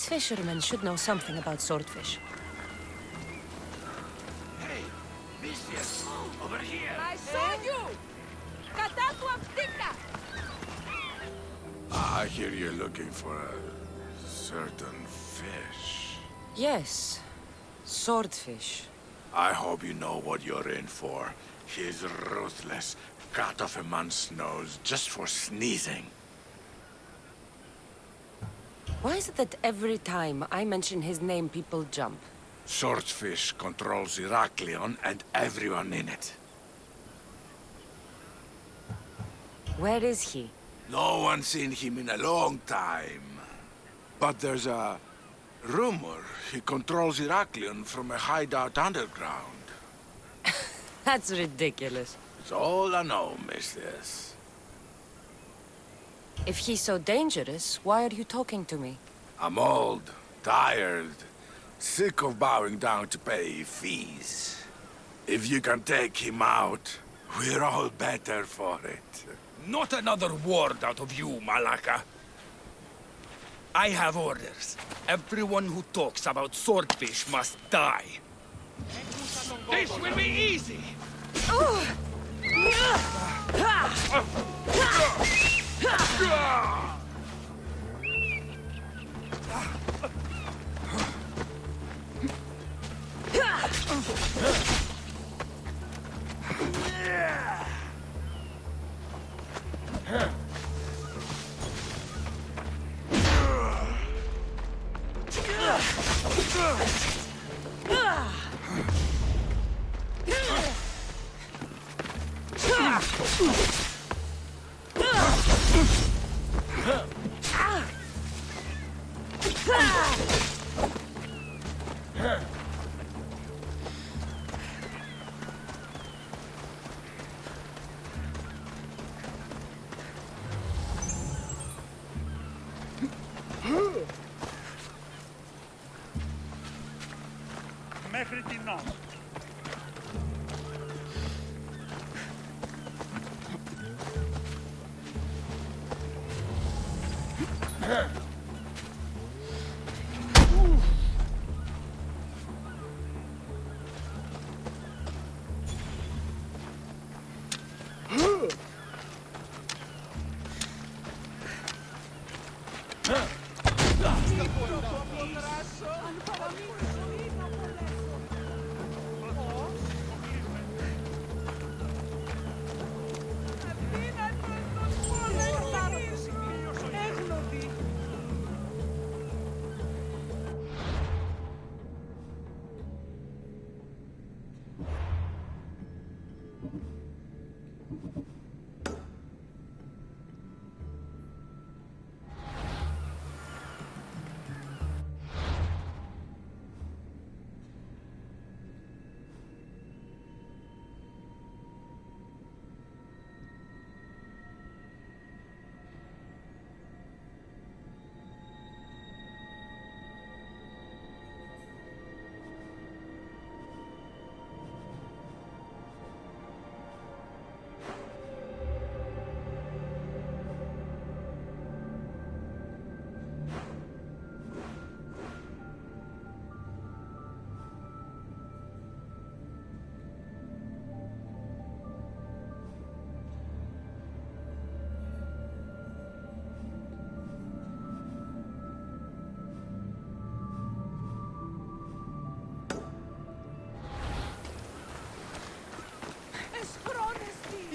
These fishermen should know something about swordfish. Hey, Vicious, over here. I saw you! Κατάτου απτήκα! I hear you're looking for a certain fish. Yes, swordfish. I hope you know what you're in for. He's ruthless. Cut off a man's nose just for sneezing. Why is it that every time I mention his name, people jump? Swordfish controls Heraklion and everyone in it. Where is he? No one's seen him in a long time. But there's a rumor he controls Heraklion from a hideout underground. That's ridiculous. It's all I know, mistress. If he's so dangerous, why are you talking to me? I'm old, tired, sick of bowing down to pay fees. If you can take him out, we're all better for it. Not another word out of you, Malaka. I have orders. Everyone who talks about swordfish must die. This will be easy! Μέχρι την νόμ.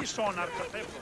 Ίσον αρκατεύω.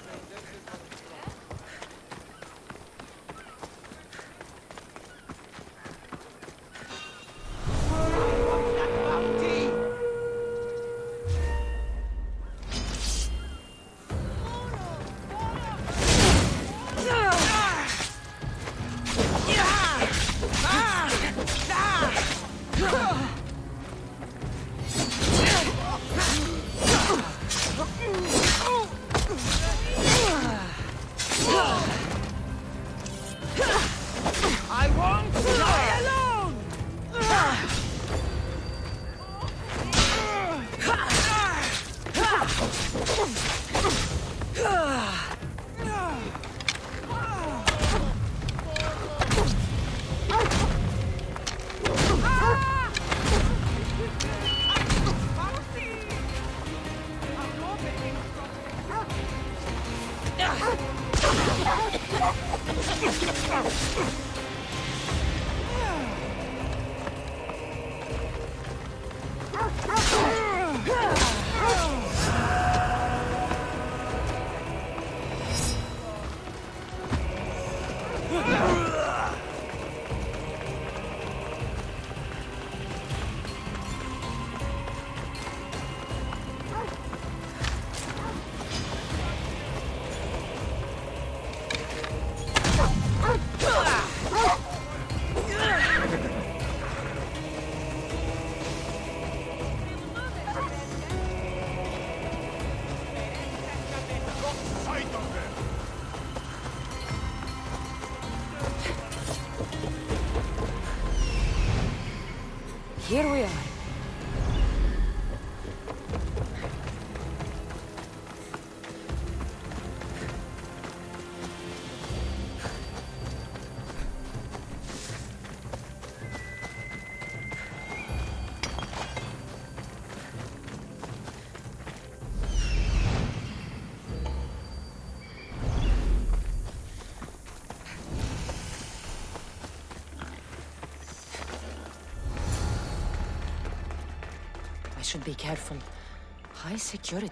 Here we are. I should be careful. High security.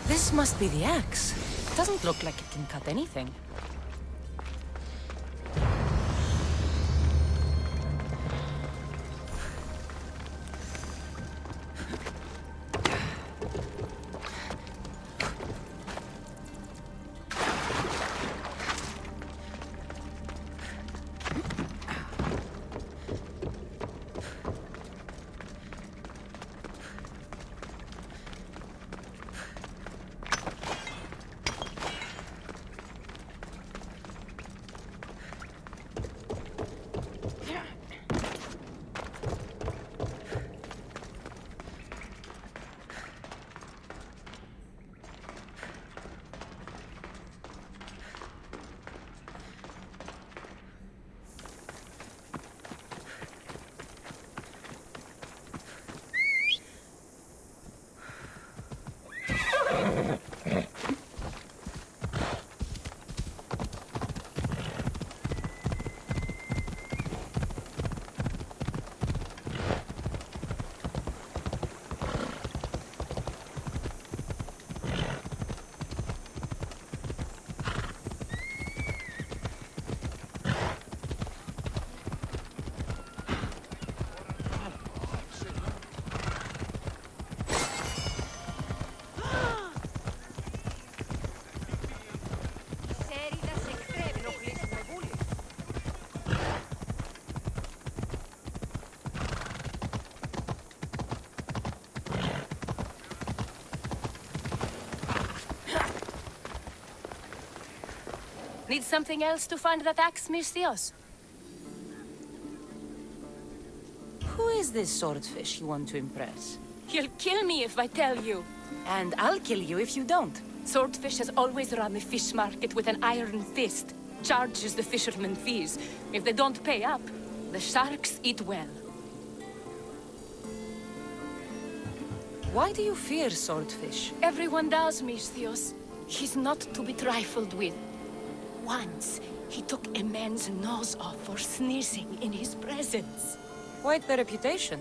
This must be the axe. It doesn't look like it can cut anything. Need something else to find that axe, Misthios? Who is this swordfish you want to impress? You'll kill me if I tell you. And I'll kill you if you don't. Swordfish has always run the fish market with an iron fist. Charges the fishermen fees. If they don't pay up, the sharks eat well. Why do you fear swordfish? Everyone does, Misthios. He's not to be trifled with. Once, He took a man's nose off for sneezing in his presence. Quite the reputation.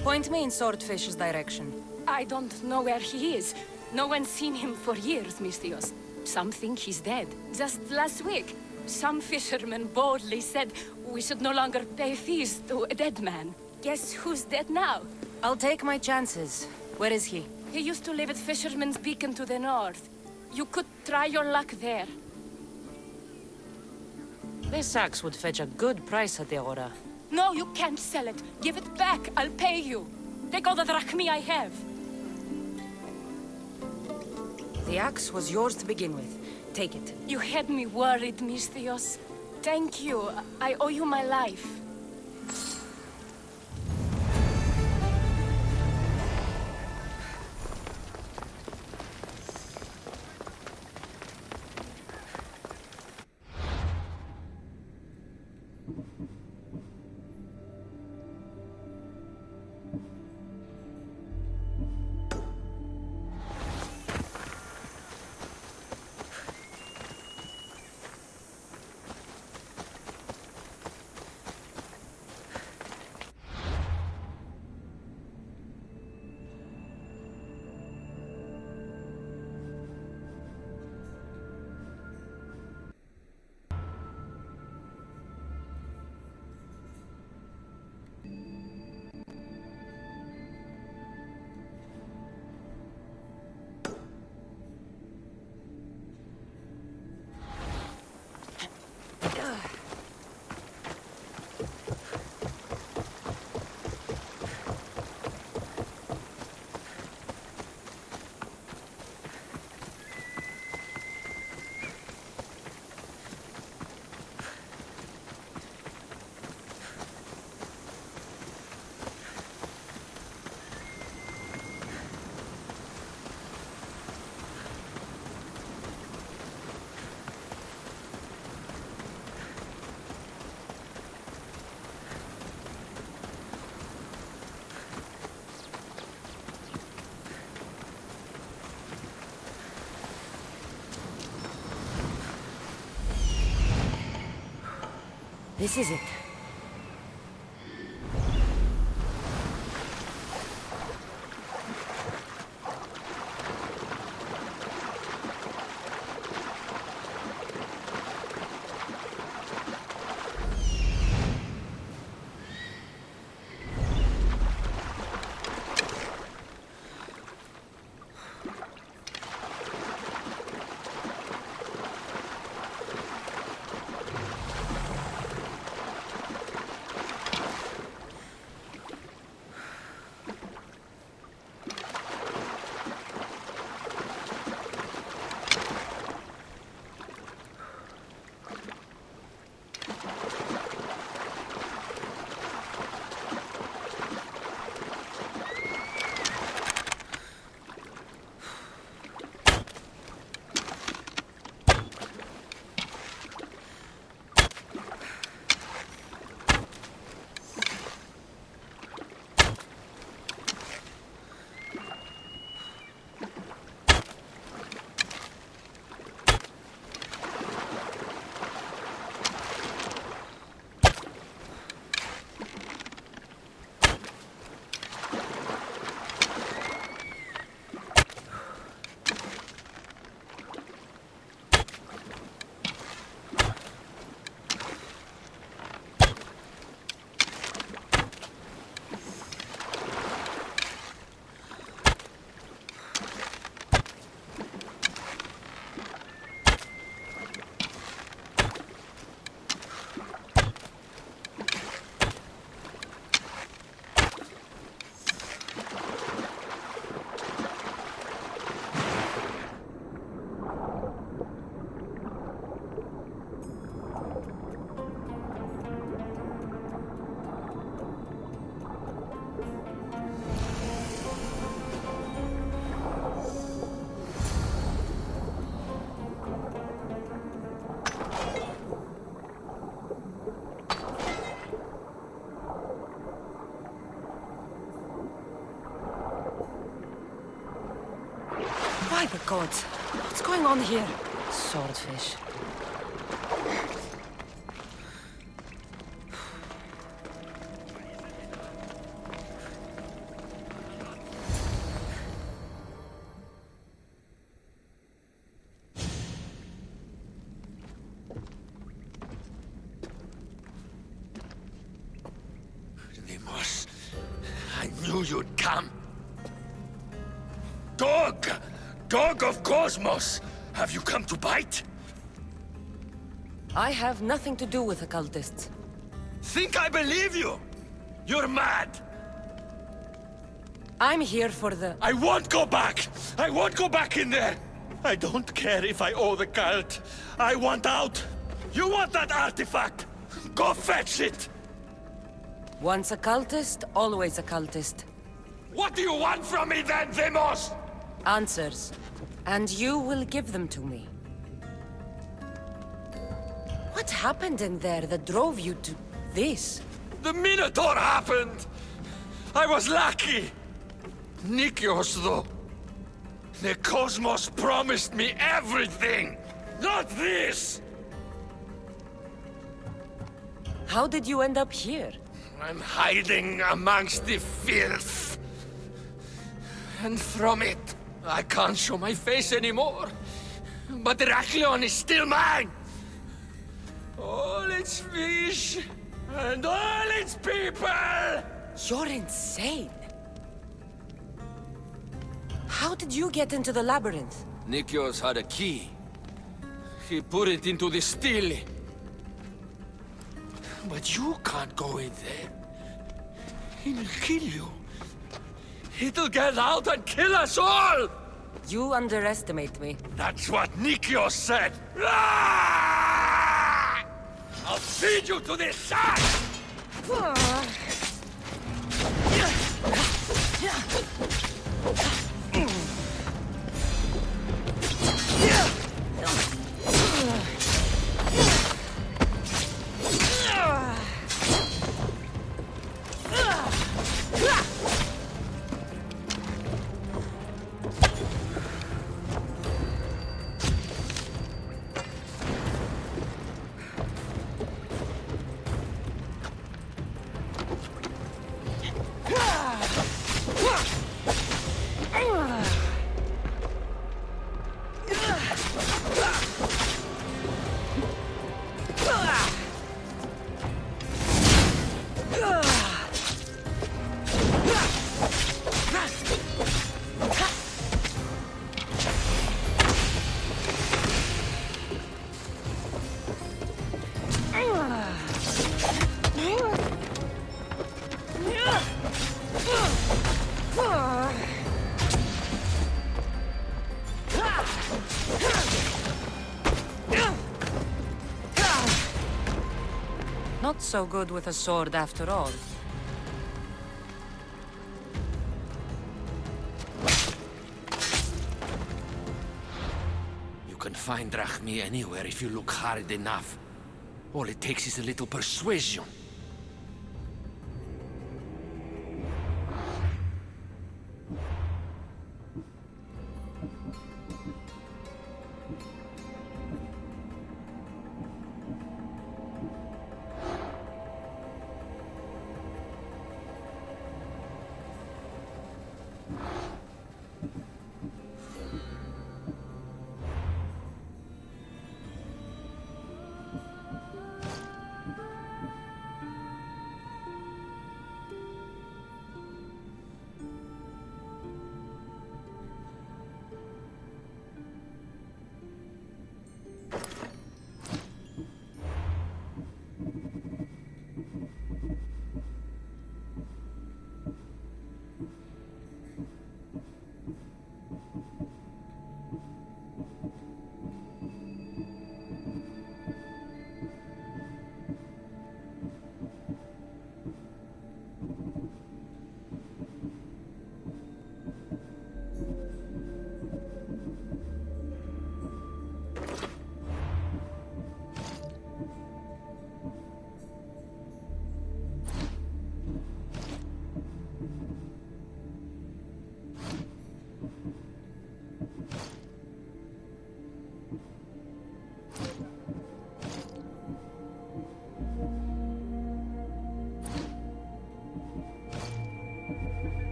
Point me in Swordfish's direction. I don't know where he is. No one's seen him for years, Misthios. Some think he's dead. Just last week, some fishermen boldly said we should no longer pay fees to a dead man. Guess who's dead now? I'll take my chances. Where is he? He used to live at Fisherman's Beacon to the north. You could try your luck there. This axe would fetch a good price at the Aura. No, you can't sell it. Give it back. I'll pay you. Take all the drachmi I have. The axe was yours to begin with. Take it. You had me worried, Misthios. Thank you. I owe you my life. This is it. By the gods, what's going on here? Swordfish. knew you'd come. Dog! Dog of Cosmos! Have you come to bite? I have nothing to do with occultists. Think I believe you? You're mad! I'm here for the... I won't go back! I won't go back in there! I don't care if I owe the cult. I want out! You want that artifact? Go fetch it! Once a cultist, always a cultist. What do you want from me then, Vimos? Answers. And you will give them to me. What happened in there that drove you to this? The Minotaur happened! I was lucky! Nikios, though. The Cosmos promised me everything! Not this! How did you end up here? I'm hiding amongst the filth. And from it, I can't show my face anymore. But Heraklion is still mine! All its fish, and all its people! You're insane. How did you get into the labyrinth? Nikios had a key. He put it into the stele. But you can't go in there. It'll kill you. It'll get out and kill us all! You underestimate me. That's what Nikios said! Ah! I'll feed you to this sack! Not so good with a sword after all. You can find Drachmi anywhere if you look hard enough. All it takes is a little persuasion.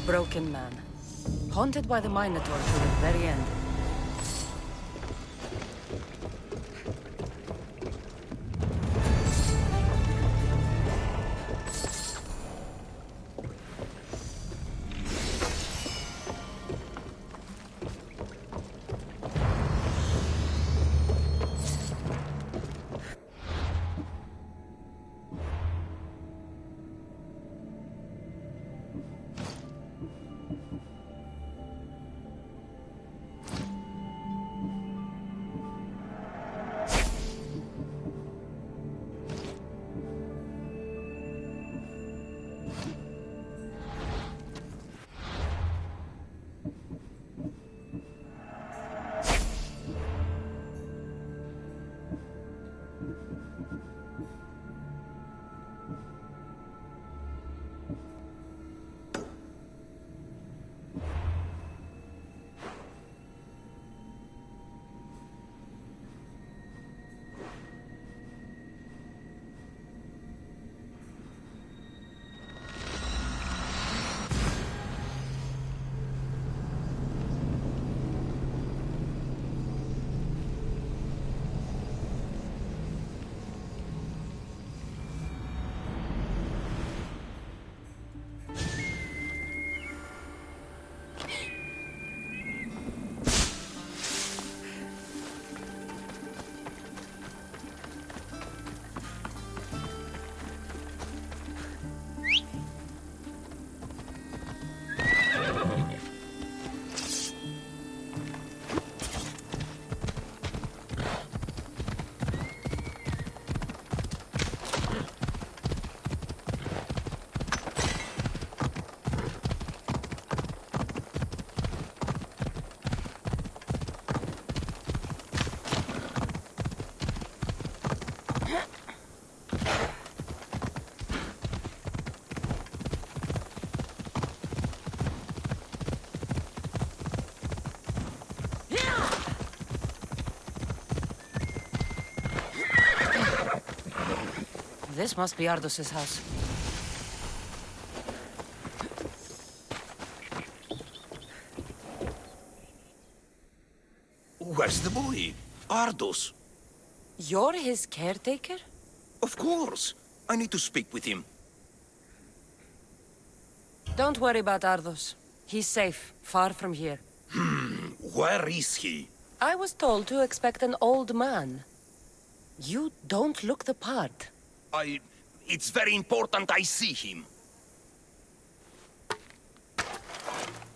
broken man. Haunted by the Minotaur to the very end. This must be Ardos's house. Where's the boy? Ardos. You're his caretaker? Of course. I need to speak with him. Don't worry about Ardos. He's safe, far from here. Where is he? I was told to expect an old man. You don't look the part. It's very important I see him.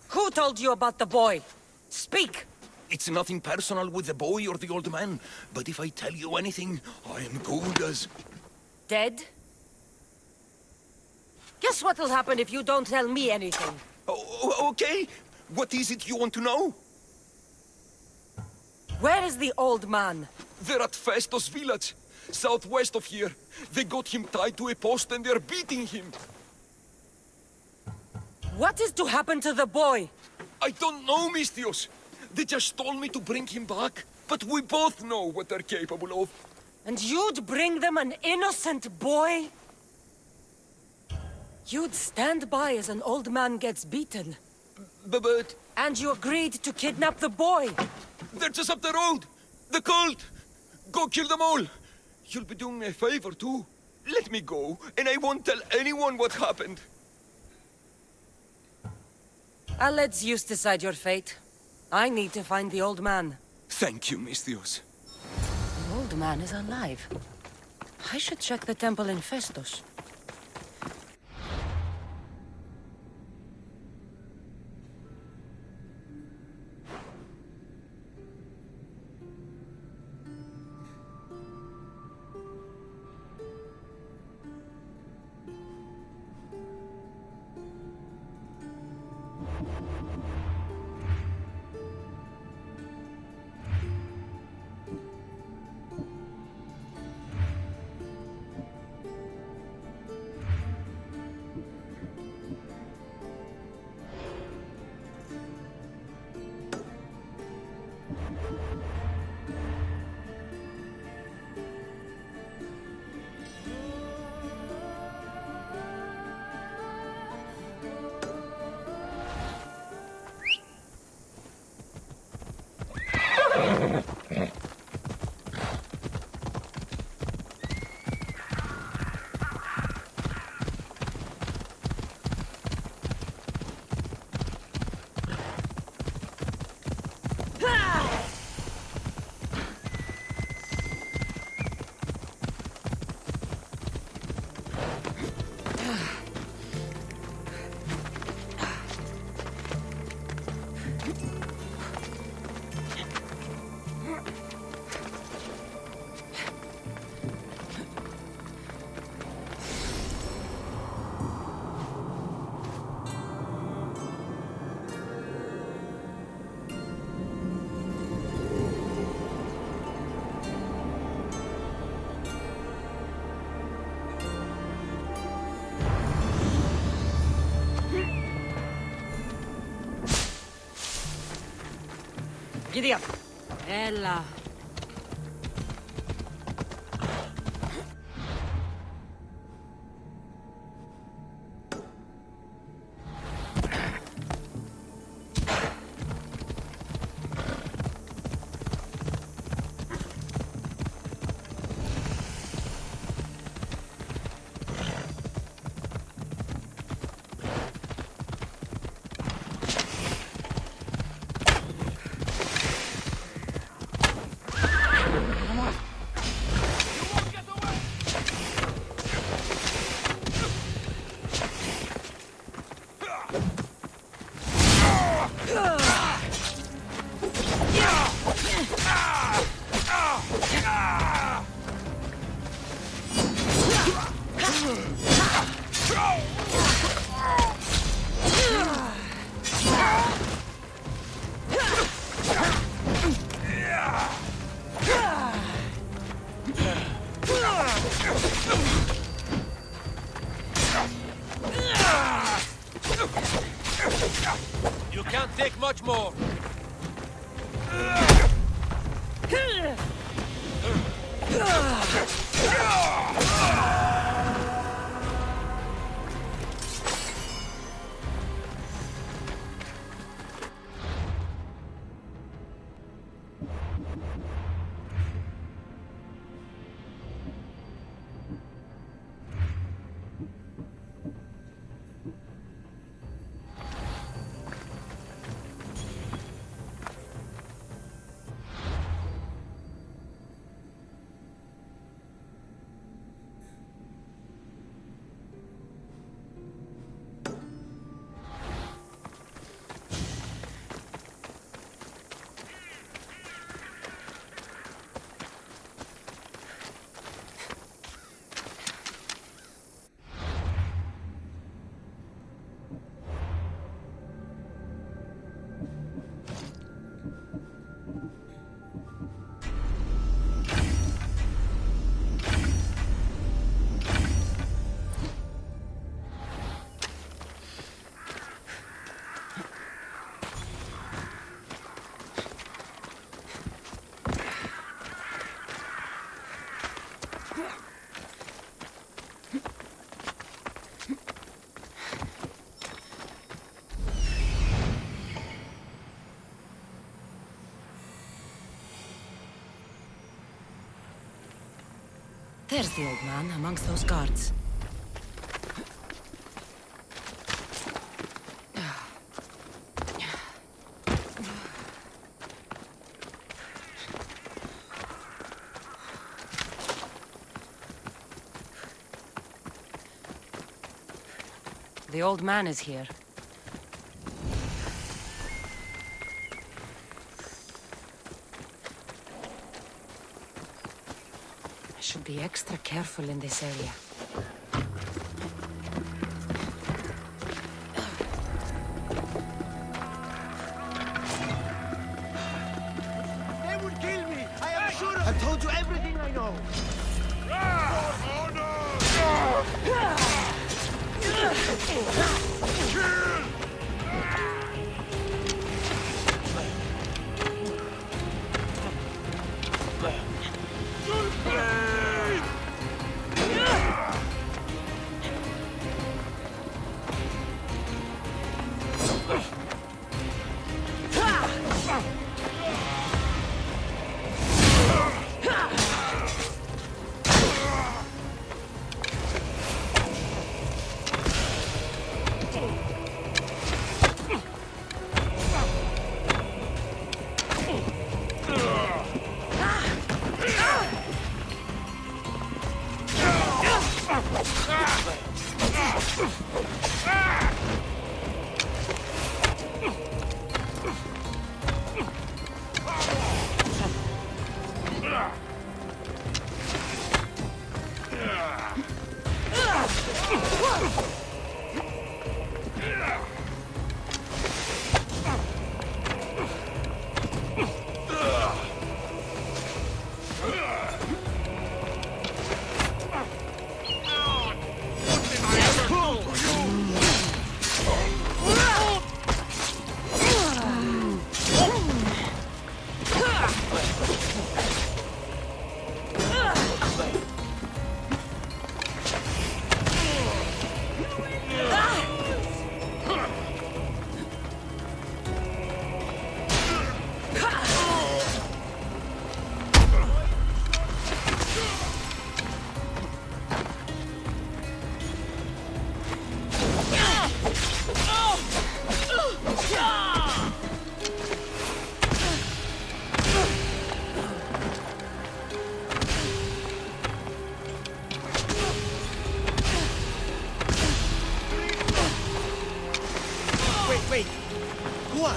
Who told you about the boy? Speak! It's nothing personal with the boy or the old man, but if I tell you anything, I am good as... Dead? Guess what'll happen if you don't tell me anything? Okay. What is it you want to know? Where is the old man? They're at Festos village, southwest of here. They got him tied to a post and they're beating him. What is to happen to the boy? I don't know, Mistios. They just told me to bring him back. But we both know what they're capable of. And you'd bring them an innocent boy? You'd stand by as an old man gets beaten. But... And you agreed to kidnap the boy. They're just up the road. The cult. Go kill them all. You'll be doing me a favor, too. Let me go, and I won't tell anyone what happened. I'll let Zeus decide your fate. I need to find the old man. Thank you, Mistios. The old man is alive. I should check the temple in Festos. Giddy up. Ella. You can't take much more. There's the old man amongst those guards. The old man is here. I should be extra careful in this area. They would kill me! I am sure I've told you everything I know!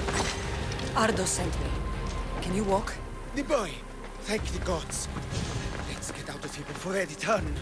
man? Ardo sent me. Can you walk? The boy. Thank the gods. Let's get out of here before they return.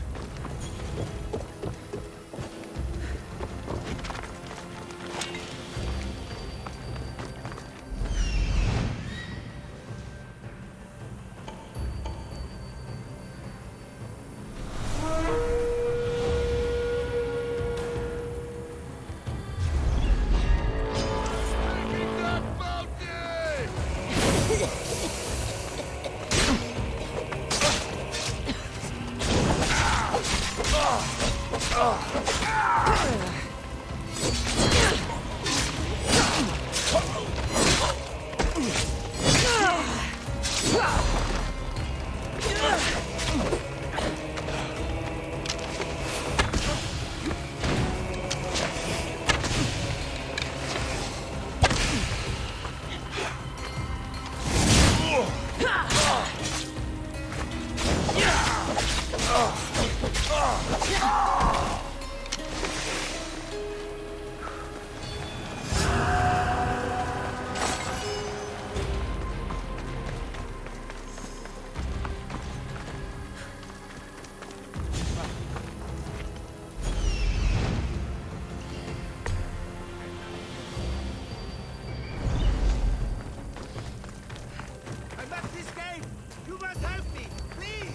I'm at this game. You must help me, please.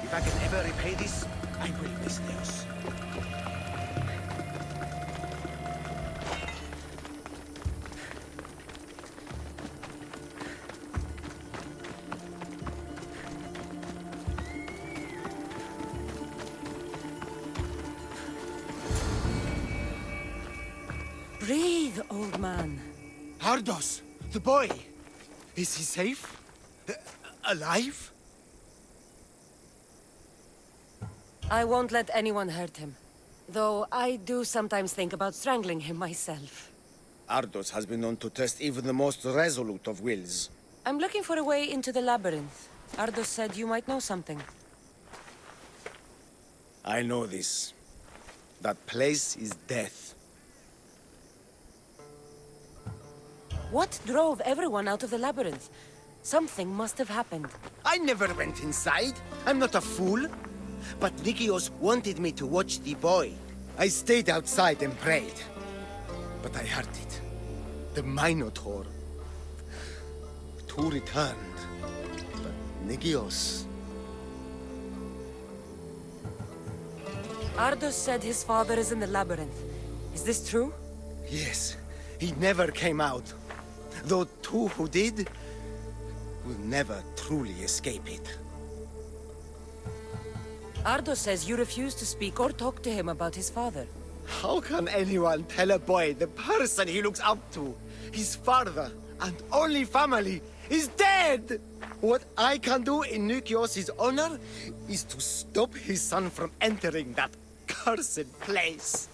If I can ever repay this, I will, Misthios. Breathe, old man. Ardos, the boy. Is he safe? Alive? I won't let anyone hurt him. Though I do sometimes think about strangling him myself. Ardos has been known to test even the most resolute of wills. I'm looking for a way into the labyrinth. Ardos said you might know something. I know this. That place is death. What drove everyone out of the labyrinth? Something must have happened. I never went inside. I'm not a fool. But Nikios wanted me to watch the boy. I stayed outside and prayed. But I heard it. The Minotaur. Two returned. But Nikios... Ardos said his father is in the labyrinth. Is this true? Yes, he never came out. Though two who did will never truly escape it. Ardos says you refuse to speak or talk to him about his father. How can anyone tell a boy the person he looks up to, his father and only family, is dead? What I can do in Nikios' honor is to stop his son from entering that cursed place.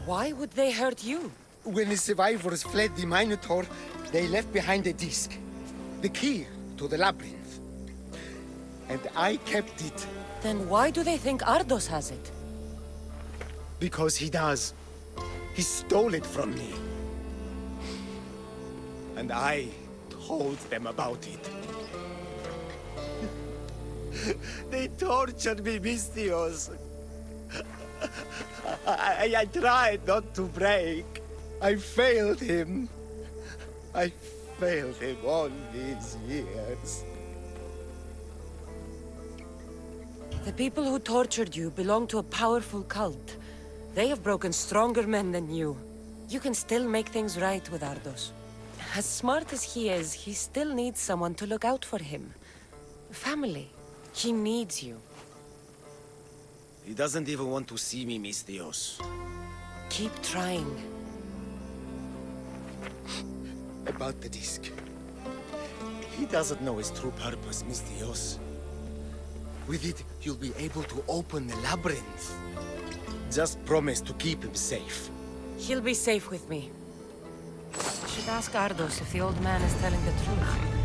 Why would they hurt you? When the survivors fled the Minotaur, they left behind a disc, the key to the labyrinth. And I kept it. Then why do they think Ardos has it? Because he does. He stole it from me. And I told them about it. They tortured me, Misthios. I tried not to break. I failed him. I failed him all these years. The people who tortured you belong to a powerful cult. They have broken stronger men than you. You can still make things right with Ardos. As smart as he is, he still needs someone to look out for him. Family. He needs you. He doesn't even want to see me, Misthios. Keep trying. About the disc. He doesn't know his true purpose, Mistios. With it, you'll be able to open the labyrinth. Just promise to keep him safe. He'll be safe with me. I should ask Ardos if the old man is telling the truth.